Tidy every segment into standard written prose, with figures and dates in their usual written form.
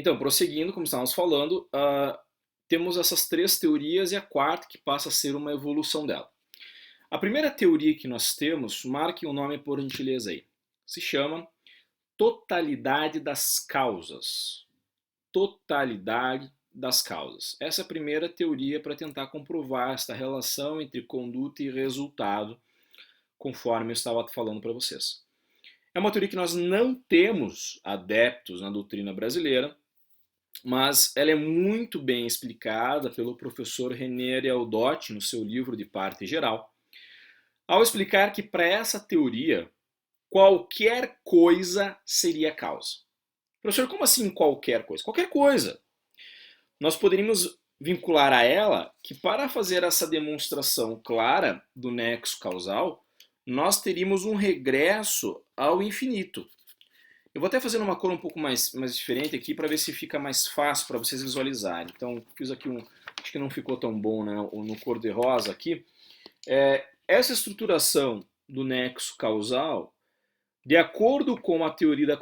Então, prosseguindo, como estávamos falando, temos essas três teorias e a quarta que passa a ser uma evolução dela. A primeira teoria que nós temos, marque o nome por gentileza aí, se chama totalidade das causas. Totalidade das causas. Essa é a primeira teoria para tentar comprovar esta relação entre conduta e resultado, conforme eu estava falando para vocês. É uma teoria que nós não temos adeptos na doutrina brasileira, mas ela é muito bem explicada pelo professor René Arieldotti no seu livro de parte geral, ao explicar que para essa teoria, qualquer coisa seria causa. Professor, como assim qualquer coisa? Qualquer coisa. Nós poderíamos vincular a ela que para fazer essa demonstração clara do nexo causal, nós teríamos um regresso ao infinito. Eu vou até fazer uma cor um pouco mais diferente aqui para ver se fica mais fácil para vocês visualizarem. Então, fiz aqui acho que não ficou tão bom, né, no cor de rosa aqui. Essa estruturação do nexo causal, de acordo com a teoria da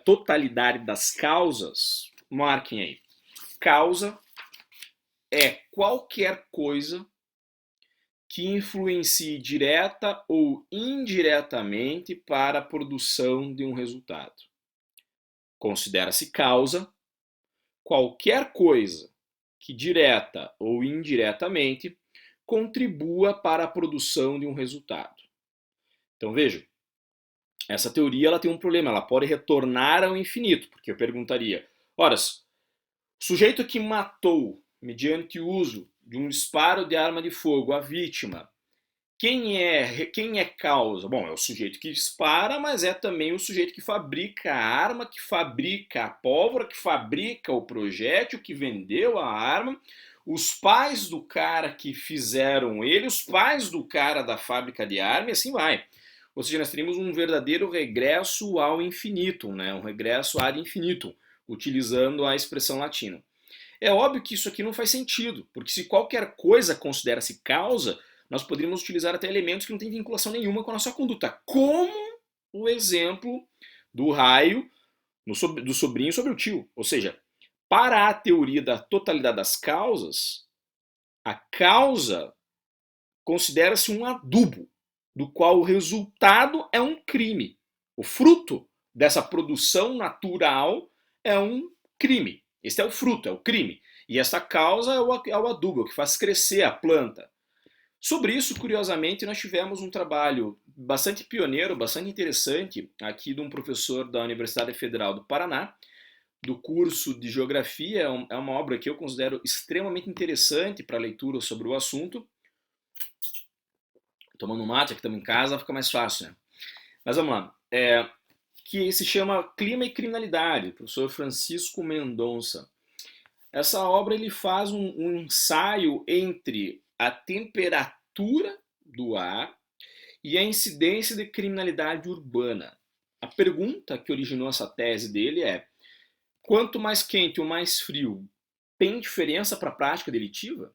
totalidade das causas, marquem aí. Causa é qualquer coisa que influencie direta ou indiretamente para a produção de um resultado. Considera-se causa qualquer coisa que direta ou indiretamente contribua para a produção de um resultado. Então vejam, essa teoria ela tem um problema, ela pode retornar ao infinito, porque eu perguntaria, ora, o sujeito que matou, mediante o uso de um disparo de arma de fogo, a vítima, quem é causa? Bom, é o sujeito que dispara, mas é também o sujeito que fabrica a arma, que fabrica a pólvora, que fabrica o projétil, que vendeu a arma, os pais do cara que fizeram ele, os pais do cara da fábrica de arma, e assim vai. Ou seja, nós teríamos um verdadeiro regresso ao infinitum, né? Um regresso ad infinitum, utilizando a expressão latina. É óbvio que isso aqui não faz sentido, porque se qualquer coisa considera-se causa, nós poderíamos utilizar até elementos que não têm vinculação nenhuma com a nossa conduta, como o exemplo do raio do sobrinho sobre o tio. Ou seja, para a teoria da totalidade das causas, a causa considera-se um adubo, do qual o resultado é um crime. O fruto dessa produção natural é um crime. Este é o fruto, é o crime. E essa causa é o adubo, que faz crescer a planta. Sobre isso, curiosamente, nós tivemos um trabalho bastante pioneiro, bastante interessante, aqui de um professor da Universidade Federal do Paraná, do curso de Geografia. É uma obra que eu considero extremamente interessante para a leitura sobre o assunto. Tomando mate, aqui estamos em casa, fica mais fácil, né? Mas vamos lá. Que se chama Clima e Criminalidade, professor Francisco Mendonça. Essa obra ele faz um ensaio entre a temperatura do ar e a incidência de criminalidade urbana. A pergunta que originou essa tese dele é: quanto mais quente ou mais frio, tem diferença para a prática delitiva?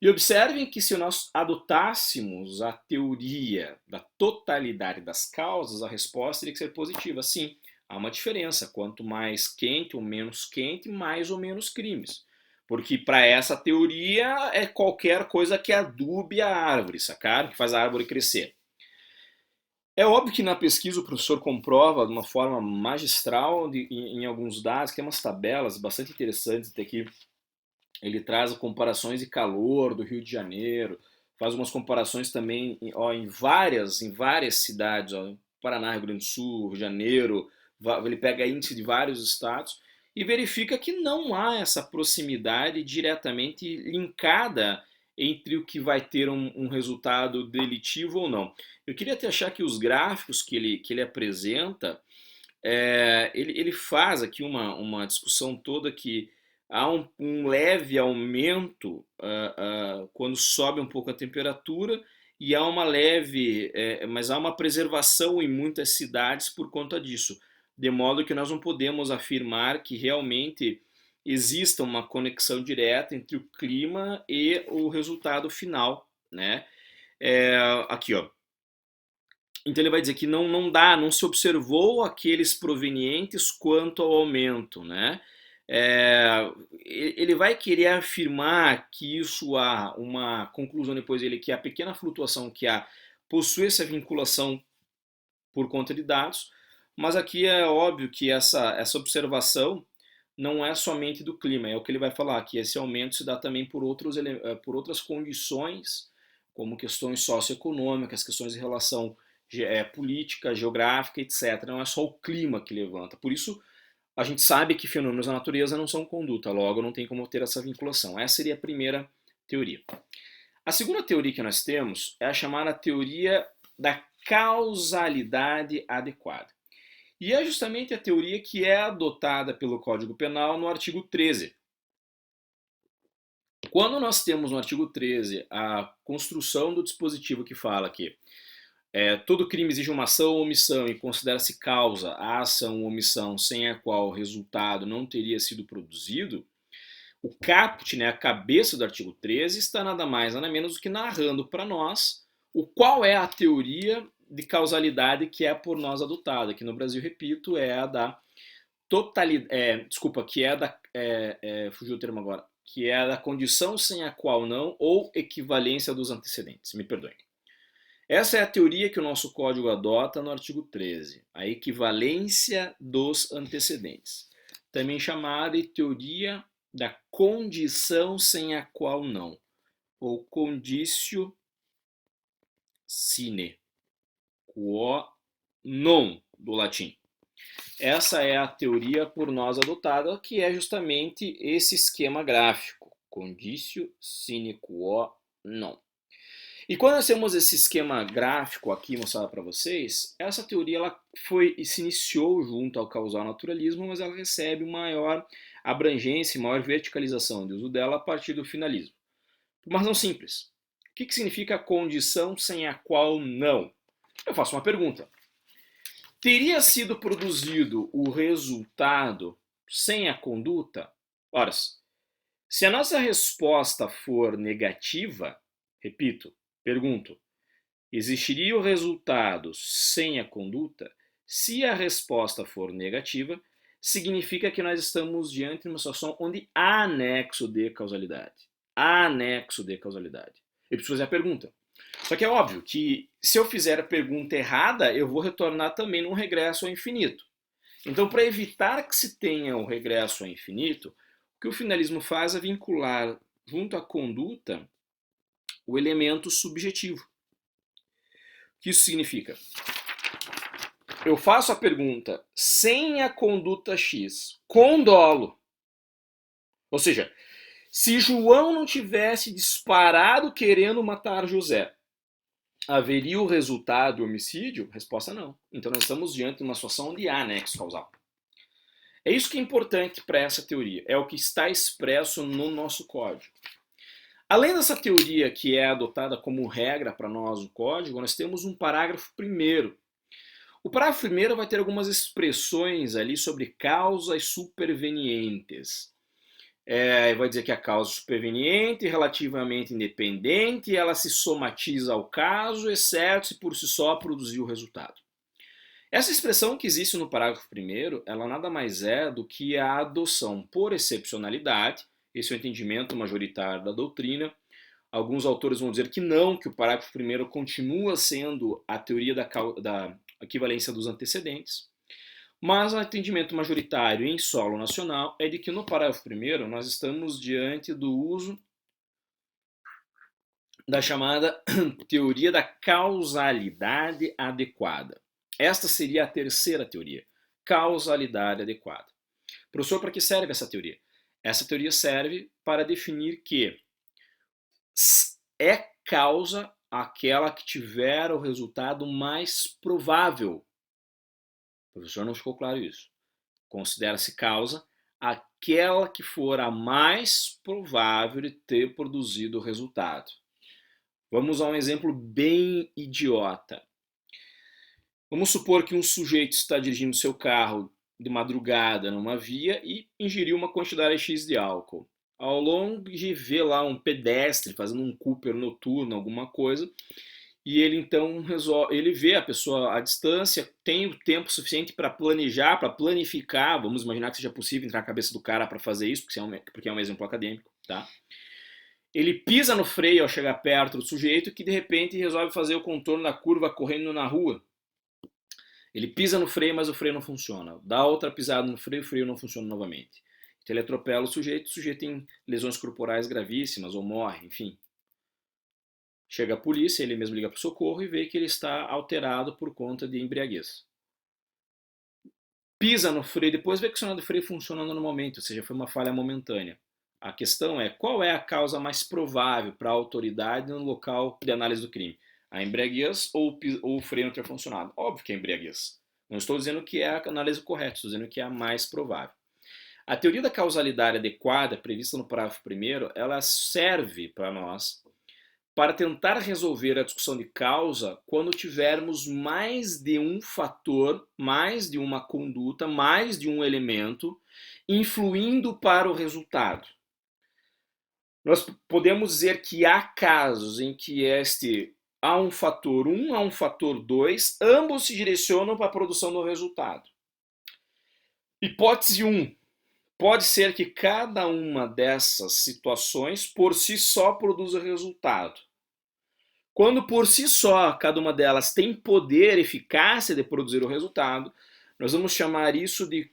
E observem que se nós adotássemos a teoria da totalidade das causas, a resposta teria que ser positiva. Sim, há uma diferença. Quanto mais quente ou menos quente, mais ou menos crimes. Porque para essa teoria é qualquer coisa que adube a árvore, sacar? Que faz a árvore crescer. É óbvio que na pesquisa o professor comprova de uma forma magistral em alguns dados, que tem umas tabelas bastante interessantes até aqui. Ele traz comparações de calor do Rio de Janeiro, faz umas comparações também em várias cidades, Paraná, Rio Grande do Sul, Rio de Janeiro, ele pega índice de vários estados e verifica que não há essa proximidade diretamente linkada entre o que vai ter um resultado delitivo ou não. Eu queria até achar que os gráficos que ele apresenta, ele faz aqui uma discussão toda que há um leve aumento quando sobe um pouco a temperatura e há uma leve, mas há uma preservação em muitas cidades por conta disso, de modo que nós não podemos afirmar que realmente exista uma conexão direta entre o clima e o resultado final, né? Aqui, ó. Então ele vai dizer que não se observou aqueles provenientes quanto ao aumento, né? Ele vai querer afirmar que isso há uma conclusão depois dele, que a pequena flutuação que há possui essa vinculação por conta de dados, mas aqui é óbvio que essa observação não é somente do clima, é o que ele vai falar, que esse aumento se dá também por por outras condições, como questões socioeconômicas, questões de relação política, geográfica, etc. Não é só o clima que levanta. Por isso, a gente sabe que fenômenos da natureza não são conduta, logo não tem como ter essa vinculação. Essa seria a primeira teoria. A segunda teoria que nós temos é a chamada teoria da causalidade adequada. E é justamente a teoria que é adotada pelo Código Penal no artigo 13. Quando nós temos no artigo 13 a construção do dispositivo que fala que todo crime exige uma ação ou omissão e considera-se causa a ação ou omissão sem a qual o resultado não teria sido produzido, o caput, a cabeça do artigo 13, está nada mais nada menos do que narrando para nós qual é a teoria de causalidade que é por nós adotada. Aqui no Brasil, repito, é a da totalidade, fugiu o termo agora, que é a da condição sem a qual não, ou equivalência dos antecedentes, me perdoem. Essa é a teoria que o nosso código adota no artigo 13, a equivalência dos antecedentes, também chamada de teoria da condição sem a qual não, ou conditio sine quo non, do latim. Essa é a teoria por nós adotada, que é justamente esse esquema gráfico, conditio sine quo non. E quando nós temos esse esquema gráfico aqui mostrado para vocês, essa teoria ela se iniciou junto ao causal naturalismo, mas ela recebe maior abrangência e maior verticalização de uso dela a partir do finalismo. Por uma razão simples. O que significa a condição sem a qual não? Eu faço uma pergunta. Teria sido produzido o resultado sem a conduta? Ora, se a nossa resposta for negativa, repito, pergunto, existiria o resultado sem a conduta? Se a resposta for negativa, significa que nós estamos diante de uma situação onde há anexo de causalidade. Há anexo de causalidade. Eu preciso fazer a pergunta. Só que é óbvio que se eu fizer a pergunta errada, eu vou retornar também num regresso ao infinito. Então, para evitar que se tenha um regresso ao infinito, o que o finalismo faz é vincular junto à conduta o elemento subjetivo. O que isso significa? Eu faço a pergunta sem a conduta X, com dolo. Ou seja, se João não tivesse disparado querendo matar José, haveria o resultado do homicídio? Resposta não. Então nós estamos diante de uma situação onde há anexo causal. É isso que é importante para essa teoria. É o que está expresso no nosso código. Além dessa teoria que é adotada como regra para nós o código, nós temos um parágrafo primeiro. O parágrafo primeiro vai ter algumas expressões ali sobre causas supervenientes. Vai dizer que a causa superveniente é relativamente independente, ela se somatiza ao caso, exceto se por si só produzir o resultado. Essa expressão que existe no parágrafo primeiro, ela nada mais é do que a adoção por excepcionalidade, esse é o entendimento majoritário da doutrina. Alguns autores vão dizer que não, que o parágrafo primeiro continua sendo a teoria da equivalência dos antecedentes. Mas o entendimento majoritário em solo nacional é de que no parágrafo primeiro nós estamos diante do uso da chamada teoria da causalidade adequada. Esta seria a terceira teoria, causalidade adequada. Professor, para que serve essa teoria? Essa teoria serve para definir que é causa aquela que tiver o resultado mais provável. Professor, não ficou claro isso. Considera-se causa aquela que for a mais provável de ter produzido o resultado. Vamos a um exemplo bem idiota. Vamos supor que um sujeito está dirigindo seu carro de madrugada numa via e ingeriu uma quantidade X de álcool. Ao longe vê lá um pedestre fazendo um Cooper noturno, alguma coisa, e ele então resolve, ele vê a pessoa à distância, tem o tempo suficiente para planejar, para planificar, vamos imaginar que seja possível entrar na cabeça do cara para fazer isso, porque é um exemplo acadêmico, tá? Ele pisa no freio ao chegar perto do sujeito que de repente resolve fazer o contorno da curva correndo na rua. Ele pisa no freio, mas o freio não funciona. Dá outra pisada no freio, o freio não funciona novamente. Então ele atropela o sujeito tem lesões corporais gravíssimas ou morre, enfim. Chega a polícia, ele mesmo liga para o socorro e vê que ele está alterado por conta de embriaguez. Pisa no freio, depois vê que o sinal do freio funciona normalmente, ou seja, foi uma falha momentânea. A questão é, qual é a causa mais provável para a autoridade no local de análise do crime? A embriaguez ou o freio não ter funcionado? Óbvio que é a embriaguez. Não estou dizendo que é a análise correta, estou dizendo que é a mais provável. A teoria da causalidade adequada, prevista no parágrafo 1º, ela serve para nós para tentar resolver a discussão de causa quando tivermos mais de um fator, mais de uma conduta, mais de um elemento influindo para o resultado. Nós podemos dizer que há casos em que há um fator 1, há um fator 2, ambos se direcionam para a produção do resultado. Hipótese 1. Pode ser que cada uma dessas situações por si só produza resultado. Quando por si só cada uma delas tem poder, eficácia de produzir o resultado, nós vamos chamar isso de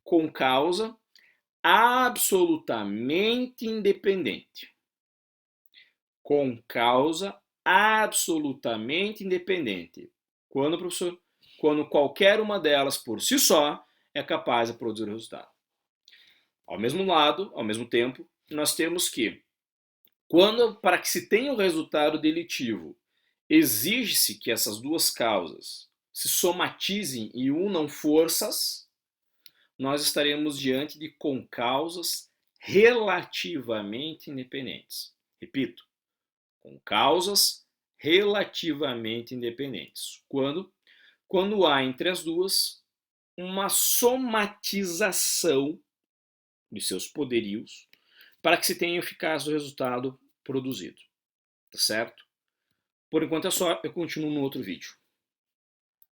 concausa absolutamente independente. Concausa absolutamente independente. Quando, professor? Quando qualquer uma delas por si só é capaz de produzir o resultado. Ao mesmo tempo, nós temos que para que se tenha o resultado delitivo, exige-se que essas duas causas se somatizem e unam forças, nós estaremos diante de concausas relativamente independentes. Repito, concausas relativamente independentes. Quando há entre as duas uma somatização de seus poderios para que se tenha eficácia do resultado produzido. Tá certo? Por enquanto é só, eu continuo no outro vídeo.